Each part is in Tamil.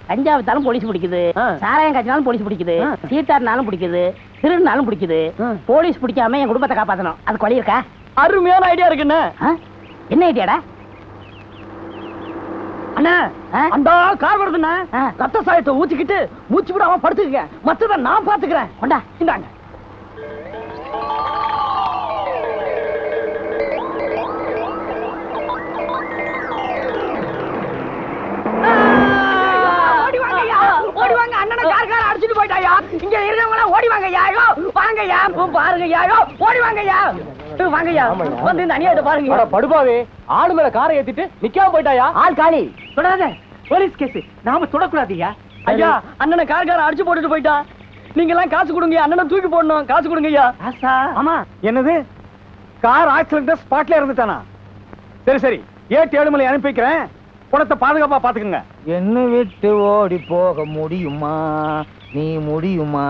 கஞ்சா வித்தாலும் போலீஸ் பிடிக்குது, சாராயம் காய்ச்சினாலும் போலீஸ் பிடிக்குது, சீட்டாடினாலும் பிடிக்குது, திருடினாலும் பிடிக்குது. போலீஸ் பிடிக்காம என் குடும்பத்தை காப்பாத்தணும். அது கொலை இருக்கா? அருமையான ஐடியா இருக்குண்ணே. என்ன ஐடியாடா? அண்ணா அந்த கார் வருதுண்ணா. ரத்த சாயத்தை ஊத்திக்கிட்டு மூச்சு விடாம படுத்துக்க. மத்தத நான் பாத்துக்கிறேன். கொண்டா இந்தாங்க. ஓடி வாங்க, அண்ணனை கார் அடிச்சுட்டு போயிட்டாயா. இங்க இருக்கவங்க ஓடி வாங்கய்யா. வாங்கய்யா, பாருங்கய்யா. ஓடி வாங்கய்யா, வாங்கய்யா. வந்து இந்த அநியாயத்தை பாருங்க. படுபாவே, ஆளு மேல காரை ஏத்திட்டு நிக்காம போயிட்டாயா. ஆள் காலி. தொடாத, போலீஸ் கேஸ். நாம தொடக்கூடாதுயா. ஐயா, அண்ணனை கார் அடிச்சு போட்டுட்டு போயிட்டா. நீங்க எல்லாம் காசு கொடுங்க. அண்ணனை தூக்கி போடணும். காசு கொடுங்கய்யா. ஆமா. என்னது, கார் ஆக்சிடென்ட் ஸ்பாட்ல இருந்துட்டானா? சரி சரி, 7 மணி அனுப்பி வைக்கிறேன். பணத்தை பாதுகாப்பா பாத்துக்கங்க. என்ன விட்டு ஓடி போக முடியுமா? நீ முடியுமா?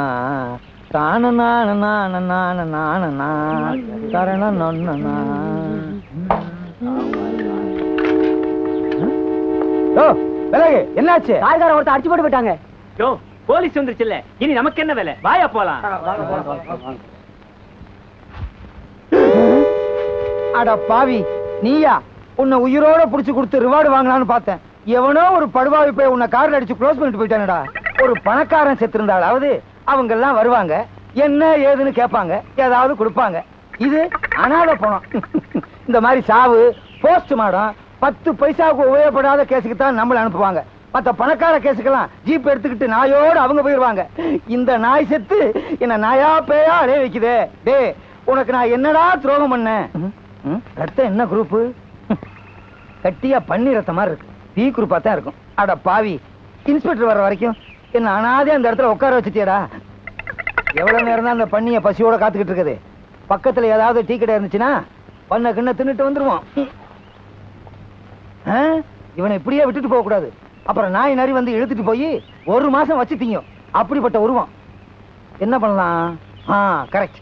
தான நான நான நான நான கரண நொன்னா. என்னாச்சு? காய்கார ஒருத்தர் அடிச்சு போட்டு போயிட்டாங்க. யோ, போலீஸ் வந்துருச்சுல்ல, இனி நமக்கு என்ன வேலை? வாயா போலாம். அட பாவி, நீயா? உன்னை உயிரோட புடிச்சு கொடுத்து ரிவார்டு வாங்கலாம்னு பார்த்தேன். எவனோ ஒரு படுவாவி போய் உன்னை கார்ல அடிச்சு க்ளோஸ் பண்ணிட்டு போயிட்டானடா. ஒரு பணக்காரன் செத்திருந்தாலாவது அவங்க எல்லாம் வருவாங்க, என்ன ஏதுன்னு கேட்பாங்க, ஏதாவது கொடுப்பாங்க. இது அனாதை பணம். இந்த மாதிரி சாவு, போஸ்ட் மாடம், 10 பைசாவுக்கு உபயோகப்படாத கேஸுக்கு தான் நம்மள அனுப்புவாங்க. மற்ற பணக்கார கேஸுக்கெல்லாம் ஜீப் எடுத்துக்கிட்டு நாயோடு அவங்க போயிருவாங்க. இந்த நாய் செத்து என்ன நாயா பேயா அடைய வைக்குதே. டே, உனக்கு நான் என்னடா துரோகம் பண்ணேன்? ரத்தம் என்ன குரூப்பு? கட்டியா பண்ணி ரத்த மாதிரி இருக்கு. பி குரூப்பா தான் இருக்கும். அட பாவி, இன்ஸ்பெக்டர் வர்ற வரைக்கும் என்ன அனாதே அந்த இடத்துல உட்கார வச்சுட்டியடா. எவ்வளவு நேரம் தான் அந்த பண்ணிய பசியோட காத்துக்கிட்டு இருக்குது. பக்கத்துல ஏதாவது டீ கடை இருந்துச்சுன்னா பண்ண கிண்ண தின்னுட்டு வந்துருவோம். இவனை இப்படியே விட்டுட்டு போக கூடாது. அப்புறம் நாய் நரி வந்து இழுத்துட்டு போய் 1 மாசம் வச்சு திங்கும். அப்படிப்பட்ட உருவம். என்ன பண்ணலாம்? கரெக்ட்.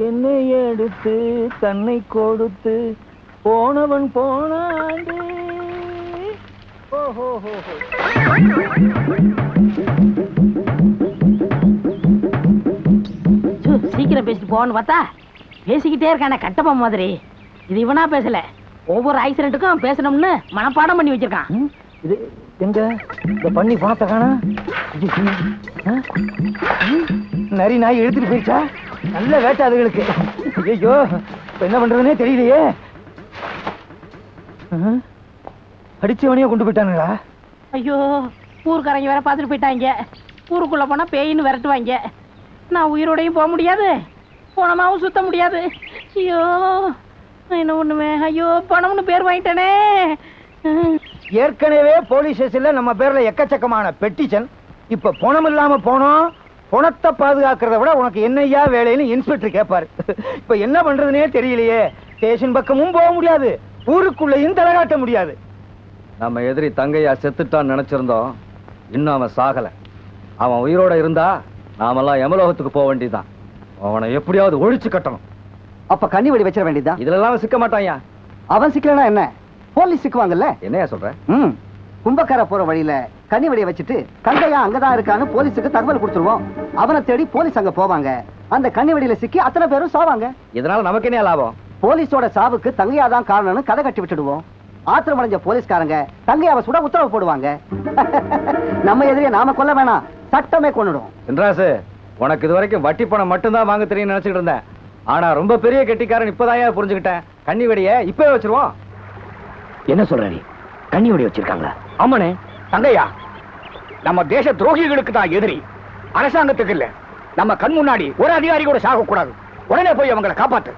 என்னை எடுத்து தன்னை கொடுத்து போனவன் போனாண்டு. சீக்கிரம் பேசிட்டு போன்னு பார்த்தா பேசிக்கிட்டே இருக்கான கட்டப்பா மாதிரி. இது இவனா பேசல, ஒவ்வொரு ஆக்சிடென்ட்டுக்கும் பேசணும்னு மனப்பாடம் பண்ணி வச்சிருக்கான். இது எங்க இந்த பண்ணி பணத்தை காணா? நரி நாய் எடுத்துட்டு போயிடுச்சா? நல்ல வேட்டை அதுகளுக்கு. ஐயோ, என்ன பண்றதுன்னே தெரியலையே. அடிச்சவனையும் கொண்டு போயிட்டானுங்களா? ஐயோ, ஊருக்காரங்க வேற பாத்துட்டு போயிட்டாங்க. ஊருக்குள்ள போனா பேயின்னு விரட்டுவாங்க. நான் உயிரோடையும் போக முடியாது, போனமாவும் சுத்த முடியாது. ஐயோ, என்ன ஒண்ணுமே. ஐயோ, பணம்னு பேர் வாங்கிட்டேனே. ஏற்கனவே போலீஸ் ஸ்டேஷன்ல நம்ம பேர்ல எக்கச்சக்கமான பெட்டிஷன். இப்ப பணம் இல்லாம போனோம். பணத்தை பாதுகாக்கிறத விட உனக்கு என்னையா வேலைன்னு இன்ஸ்பெக்டர் கேட்பாரு. இப்ப என்ன பண்றதுனே தெரியலையே. ஸ்டேஷன் பக்கமும் போக முடியாது, ஊருக்குள்ளேயும் தலைகாட்ட முடியாது. நம்ம எதிரி தங்கையா செத்துட்டான்னு நினைச்சிருந்தோம். இன்னும் அவன் சாகல. அவன் உயிரோட இருந்தா நாமெல்லாம் யமலோகத்துக்கு போக வேண்டியதுதான். அவனை எப்படியாவது ஒழிச்சு கட்டணும். அப்ப கண்ணி வெடி வச்சிட வேண்டியதுதான். இதுல சிக்க மாட்டான்யா. அவன் சிக்கலனா என்ன, போலீஸ் சிக்குவாங்கல்ல. என்னையா சொல்ற? கும்பக்கார போற வழியில கண்ணி வெடியை வச்சுட்டு தங்கையா அங்கதான் இருக்கான்னு போலீஸுக்கு தகவல் கொடுத்துருவோம். அவனை தேடி போலீஸ் அங்க போவாங்க. அந்த கண்ணி வெடியில சிக்கி அத்தனை பேரும் சாவாங்க. இதனால நமக்கு என்ன லாபம்? போலீஸோட சாவுக்கு தங்கையா தான் காரணம்னு கதை கட்டி விட்டுடுவோம். ஆத்திரமடைஞ்ச போலீஸ்காரங்க தங்கையாவை சுட உத்தரவு போடுவாங்க. நம்ம எதிரியை நாம கொல்ல வேணாம், சட்டமே கொன்னுடும். என்றாசு, உனக்கு இது வரைக்கும் வட்டி பணம் மட்டும்தான் வாங்க தெரியும் நினைச்சிட்டு இருந்தேன். ஆனா ரொம்ப பெரிய கெட்டிக்காரன் இப்பதான் புரிஞ்சுக்கிட்டேன். கண்ணி வெடிய இப்பவே வச்சிருவோம். என்ன சொல்ற நீ? கண்ணி வெடி வச்சிருக்காங்களா? ஆமாண்ணே. தங்கையா நம்ம தேச துரோகிகளுக்கு தான் எதிரி, அரசாங்கத்துக்கு இல்ல. நம்ம கண் முன்னாடி ஒரு அதிகாரி கூட சாக கூடாது. உடனே போய் அவங்களை காப்பாத்து.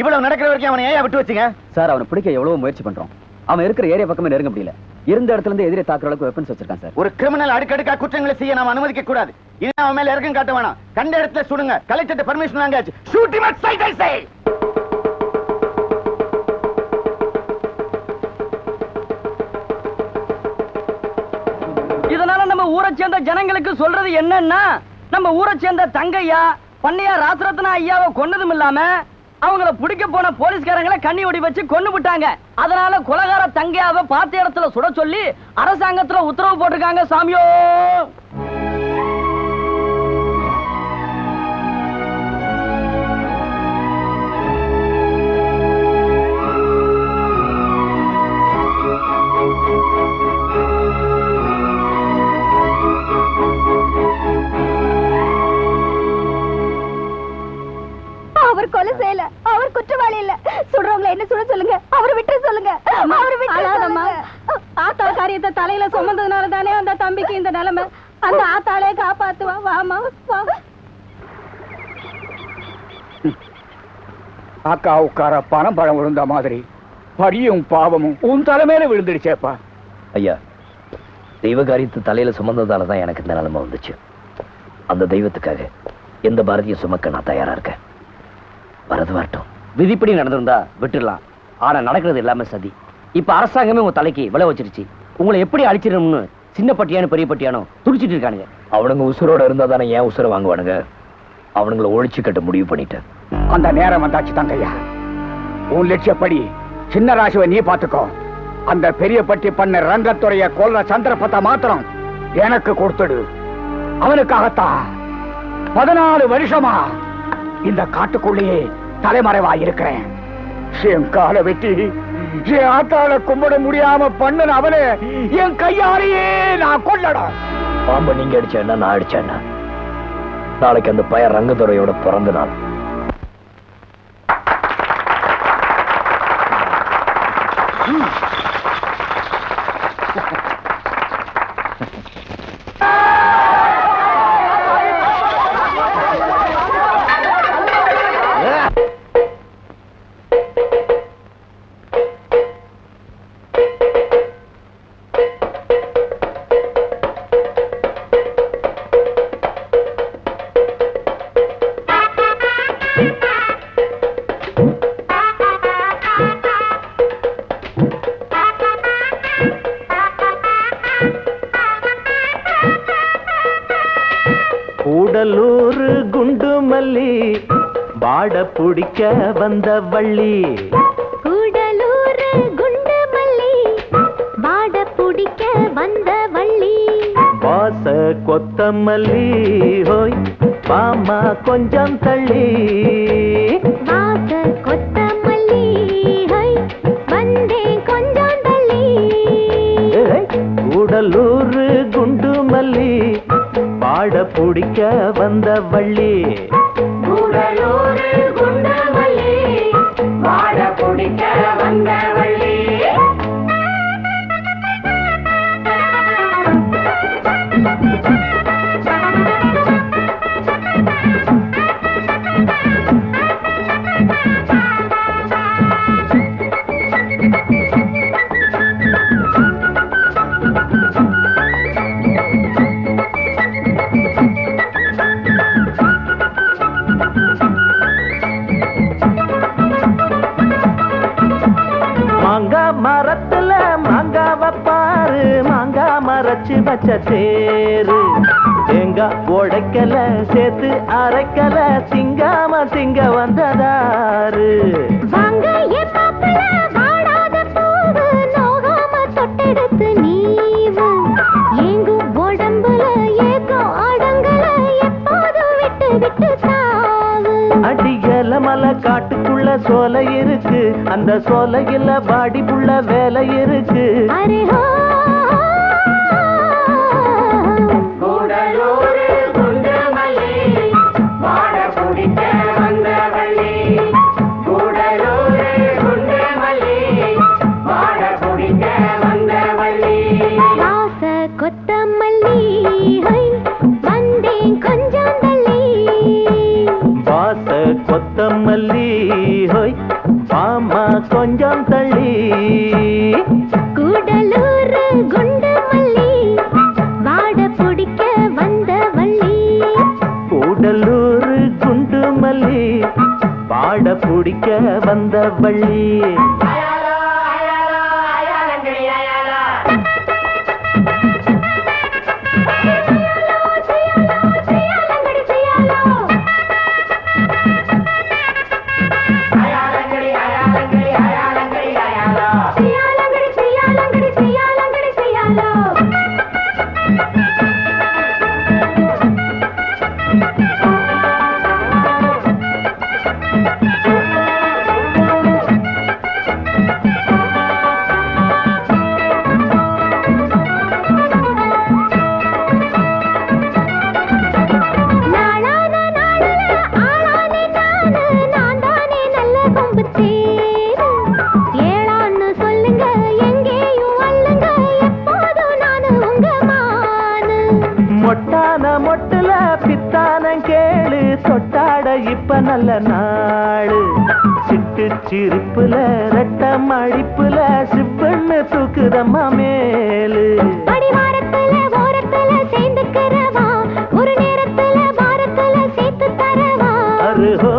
இவ்வளவு நடக்கிற வரைக்கும் அவனை ஏன் விட்டு வச்சுங்க? சார் அவனை பிடிக்க எவ்வளவு முயற்சி பண்றோம். அவன் இருக்கிற ஏரியா பக்கமே நெருங்க முடியல. இருந்த இடத்துல இருந்து எதிரே தாக்குற அளவுக்கு வெப்பன்ஸ் வச்சிருக்கான் சார். ஒரு கிரிமினல் அடுக்கடுக்கா குற்றங்களை செய்ய நாம அனுமதிக்க கூடாது. இனி அவன் மேல இறக்கம் காட்ட வேணாம். கண்ட இடத்துல சுடுங்க. கலெக்டர் பர்மிஷன் வாங்காச்சு. Shoot him at sight I say. இதனால நம்ம ஊரை சேர்ந்த ஜனங்களுக்கு சொல்றது என்னன்னா, நம்ம ஊரை சேர்ந்த தங்கையா பண்ணையா ராசரத்னா ஐயாவை கொன்னதும் இல்லாம அவங்கள பிடிக்க போன போலீஸ்காரங்களை கண்ணி ஒடி வச்சு கொன்னு விட்டாங்க. அதனால கொலகார தங்கையாவை பார்த்த இடத்துல சுட சொல்லி அரசாங்கத்துல உத்தரவு போட்டிருக்காங்க சாமியோ. அவர் கொலை செய்யல, அவர் குற்றவாளி இல்ல. சுடுறவங்களை என்ன சுட சொல்லுங்க, அவரை விட்டு சொல்லுங்க. அவரை விட்டு ஆத்தா காரியத்தை தலையில சுமந்ததுனால தானே அந்த தம்பிக்கு இந்த நிலைமை. அந்த ஆத்தாளே காப்பாத்துவா. வாமா வா. அக்கா உட்கார பணம் பழம் விழுந்த மாதிரி படியும் பாவமும் உன் தலைமையில விழுந்துடுச்சேப்பா. ஐயா, தெய்வ காரியத்தை தலையில சுமந்ததாலதான் எனக்கு இந்த நிலைமை வந்துச்சு. அந்த தெய்வத்துக்காக எந்த பாரதியும் சுமக்க நான் தயாரா இருக்கேன். வரது வரட்டும். விதிப்படி நடந்திருந்தா விட்டுடலாம். ஆனா நடக்கிறது எல்லாமே சதி. இப்ப அரசாங்கமே உங்க தலைக்கு விலை வச்சிருச்சு. உங்களை எப்படி அழிச்சிடணும்னு சின்ன பட்டியானோ பெரிய பட்டியானோ துடிச்சிட்டு இருக்கானுங்க. அவனுங்க உசுரோட இருந்தா தானே ஏன் உசுரை வாங்குவானுங்க? அவனுங்களை ஒழிச்சு கட்ட முடிவு பண்ணிட்டேன். அந்த நேரம் வந்தாச்சு தங்கையா. உன் லட்சியப்படி சின்ன ராசுவை நீ பாத்துக்கோ. அந்த பெரிய பட்டி பண்ண ரங்கத்துறைய கொல்ல சந்திரபத்தை மாத்திரம் எனக்கு கொடுத்துடு. அவனுக்காகத்தான் 14 வருஷமா இந்த காட்டுக்குள்ளேயே தலைமறைவா இருக்கிறேன். என் காலை வெட்டி என் ஆத்தால கும்பிட முடியாம பண்ண அவனை என் கையாலேயே நான் கொல்லடா. பாம்பை நீங்க அடிச்சேன்னா நான் அடிச்சேன்னா நாளைக்கு அந்த பையன் ரங்கத்துறையோட பிறந்த நாள். கூடலூர் குண்டு மல்லி பாட பிடிக்க வந்த வள்ளி. கூடலூர் குண்டு மல்லி பாட பிடிக்க வந்த வள்ளி. வாச கொத்தமல்லி ஹோய் பாமா கொஞ்சம் தள்ளி. வாச கொத்தமல்லி ஹோய் வந்தேன் கொஞ்சம் தள்ளி. கூடலூர் குண்டு மல்லி பாட பிடிக்க வந்த வள்ளி. கூடலூர் குண்டு மல்லி பாட பிடிக்க வந்த வள்ளி. மாங்கா மரத்துல மாங்காவ பாரு, மாங்கா மரச்சு வச்ச தேரு. தேங்காய் உடைக்கல சேர்த்து அரைக்கல, திங்காம திங்க வந்ததாரு. வாங்க ஏ பாப்பல வாடாத பூவு, நோகாம தொட்டெடுத்து நீவு. எங்கும் உடம்புல ஏக்கம் அடங்கல, எப்போதும் விட்டு விட்டு சாவு. அடியல மலை காட்டுக்குள்ள சோலை இருக்கு, அந்த சோலையில வாடி புள்ள வேலை இருக்கு. அரே ஹோ கூடலூர் குண்டு மல்லி பாட பிடிக்க வந்த வள்ளி. கூடலூர் குண்டு மல்லி பாட பிடிக்க வந்த வள்ளி. வாச கொத்தமல்லி ஹோய் வந்தேன் கொஞ்சம் தள்ளி. வாச கொத்தமல்லி ஹோய் கொஞ்சம் தள்ளி. கூடலூர் குண்டு மல்லி வாட பிடிக்க வந்த வள்ளி. கூடலூர் குண்டு மல்லி வாட பிடிக்க வந்த வள்ளி. இப்ப நல்ல நாளு சிட்டு சிரிப்புல ரெட்ட மடிப்புல சிப்பண்ணு தூக்குதம்மா மேலு. அடிவாரத்துல ஓரத்துல சேர்ந்துக்கிறவா ஒரு நேரத்துல வாரத்துல சேர்த்து தரவா. அருகோ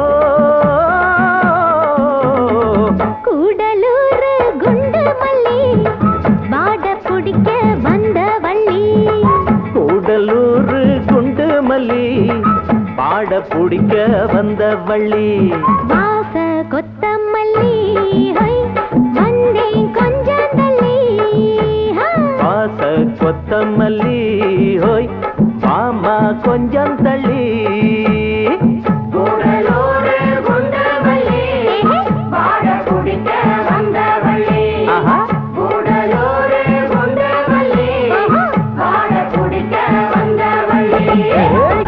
கூடலூர் குண்டு மல்லி வாட பிடிக்க வந்த வள்ளி. கூடலூர் குண்டு மல்லி பாட பிடிக்க வந்த வள்ளி. வாச கொத்தமல்லி வந்தேன் கொஞ்சம் தள்ளி. வாச கொத்தமல்லி ஹோய் மாமா கொஞ்சம் தள்ளி.